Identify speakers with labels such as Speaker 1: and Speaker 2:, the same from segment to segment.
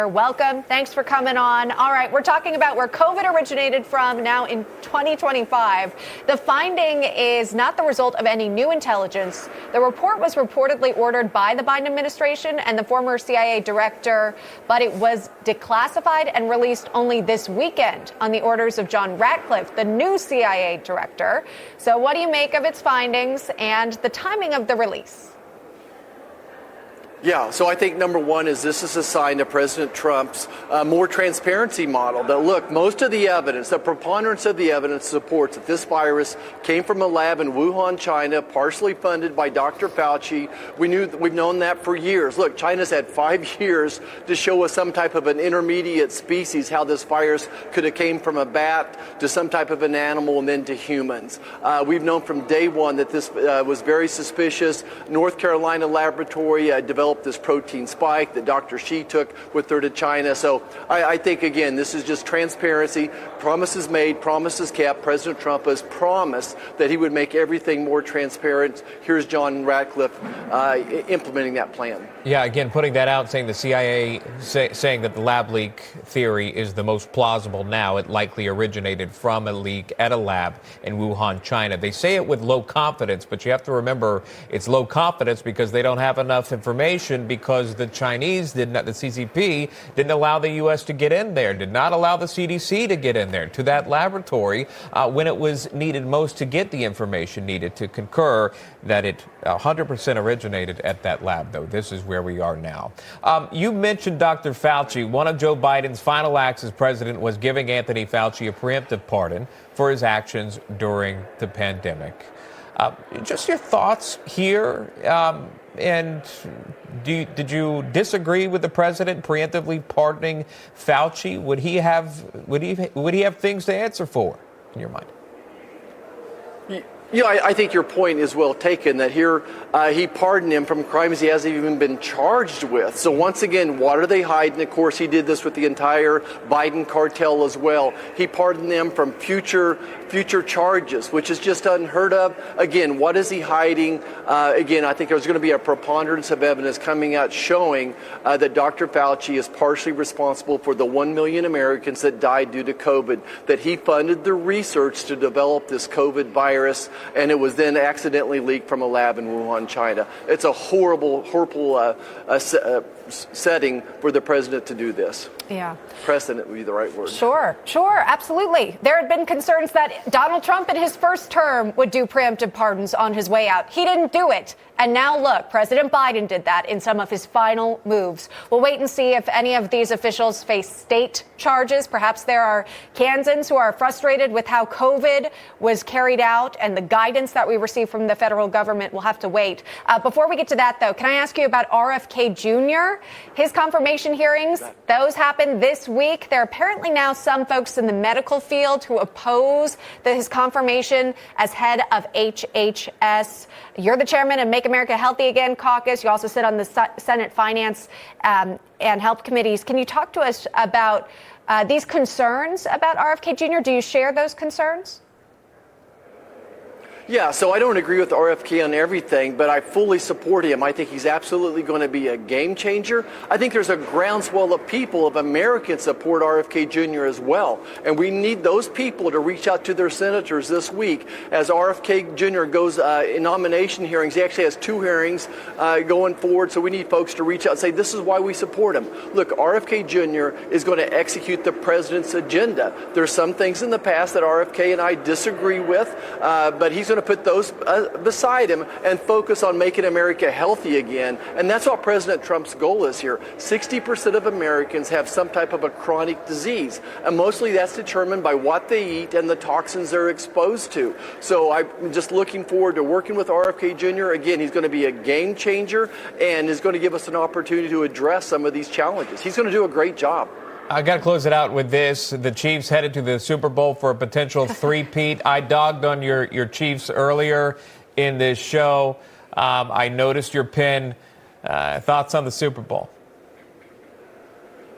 Speaker 1: Welcome. Thanks for coming on. All right, we're talking about where COVID originated from now in 2025. The finding is not the result of any new intelligence. The report was reportedly ordered by the Biden administration and the former CIA director, but it was declassified and released only this weekend on the orders of John Ratcliffe, the new CIA director. So what do you make of its findings and the timing of the release?
Speaker 2: Yeah, so I think number one is this is a sign of President Trump's more transparency model. That look, most of the evidence, the preponderance of the evidence supports that this virus came from a lab in Wuhan, China, partially funded by Dr. Fauci. We've known that for years. Look, China's had 5 years to show us some type of an intermediate species, how this virus could have came from a bat to some type of an animal and then to humans. We've known from day one that this was very suspicious. North Carolina laboratory developed this protein spike that Dr. Xi took with her to China. So I think, again, this is just transparency. Promises made, promises kept. President Trump has promised that he would make everything more transparent. Here's John Ratcliffe implementing that plan.
Speaker 3: Yeah, again, putting that out, saying the CIA saying that the lab leak theory is the most plausible now. It likely originated from a leak at a lab in Wuhan, China. They say it with low confidence, but you have to remember it's low confidence because they don't have enough information, because the Chinese did not, the CCP didn't allow the U.S. to get in there, did not allow the CDC to get in there to that laboratory when it was needed most to get the information needed to concur that it 100% originated at that lab, though. This is where we are now. You mentioned Dr. Fauci. One of Joe Biden's final acts as president was giving Anthony Fauci a preemptive pardon for his actions during the pandemic. Just your thoughts here, and did you disagree with the president preemptively pardoning Fauci? Would he have things to answer for in your mind?
Speaker 2: Yeah, I think your point is well taken, that here he pardoned him from crimes he hasn't even been charged with. So once again, what are they hiding? Of course, he did this with the entire Biden cartel as well. He pardoned them from future charges, which is just unheard of. Again, what is he hiding? Again, I think there's going to be a preponderance of evidence coming out showing that Dr. Fauci is partially responsible for the 1 million Americans that died due to COVID, that he funded the research to develop this COVID virus, and it was then accidentally leaked from a lab in Wuhan, China. It's a horrible setting for the president to do this.
Speaker 1: Yeah.
Speaker 2: Precedent would be the right word.
Speaker 1: Sure, absolutely. There had been concerns that Donald Trump in his first term would do preemptive pardons on his way out. He didn't do it. And now look, President Biden did that in some of his final moves. We'll wait and see if any of these officials face state charges. Perhaps there are Kansans who are frustrated with how COVID was carried out and the guidance that we received from the federal government. We'll have to wait. Before we get to that, though, can I ask you about RFK Jr.? His confirmation hearings, those happened this week. There are apparently now some folks in the medical field who oppose his confirmation as head of HHS. You're the chairman of Make America Healthy Again caucus. You also sit on the Senate Finance and Health committees. Can you talk to us about these concerns about RFK Jr.? Do you share those concerns?
Speaker 2: Yeah, so I don't agree with RFK on everything, but I fully support him. I think he's absolutely going to be a game changer. I think there's a groundswell of people, of Americans, support RFK Jr. as well. And we need those people to reach out to their senators this week. As RFK Jr. goes in nomination hearings, he actually has 2 hearings going forward. So we need folks to reach out and say, this is why we support him. Look, RFK Jr. is going to execute the president's agenda. There's some things in the past that RFK and I disagree with, but he's going to put those beside him and focus on making America healthy again. And that's what President Trump's goal is here. 60% of Americans have some type of a chronic disease, and mostly that's determined by what they eat and the toxins they're exposed to. So I'm just looking forward to working with RFK Jr. Again, he's going to be a game changer and is going to give us an opportunity to address some of these challenges. He's going to do a great job.
Speaker 3: I got to close it out with this. The Chiefs headed to the Super Bowl for a potential three-peat. I dogged on your Chiefs earlier in this show. I noticed your pin. Thoughts on the Super Bowl?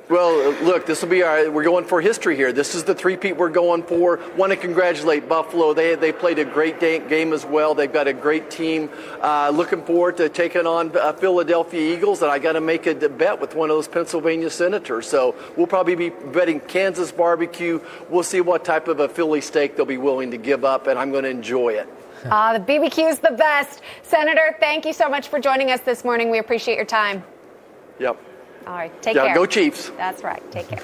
Speaker 2: Well, look, this will be we're going for history here. This is the three-peat we're going for. Want to congratulate Buffalo. They played a great game as well. They've got a great team. Looking forward to taking on Philadelphia Eagles, and I got to make a bet with one of those Pennsylvania Senators. So we'll probably be betting Kansas barbecue. We'll see what type of a Philly steak they'll be willing to give up, and I'm going to enjoy it.
Speaker 1: The BBQ is the best. Senator, thank you so much for joining us this morning. We appreciate your time.
Speaker 2: Yep.
Speaker 1: All right, take care.
Speaker 2: Go Chiefs.
Speaker 1: That's right. Take care.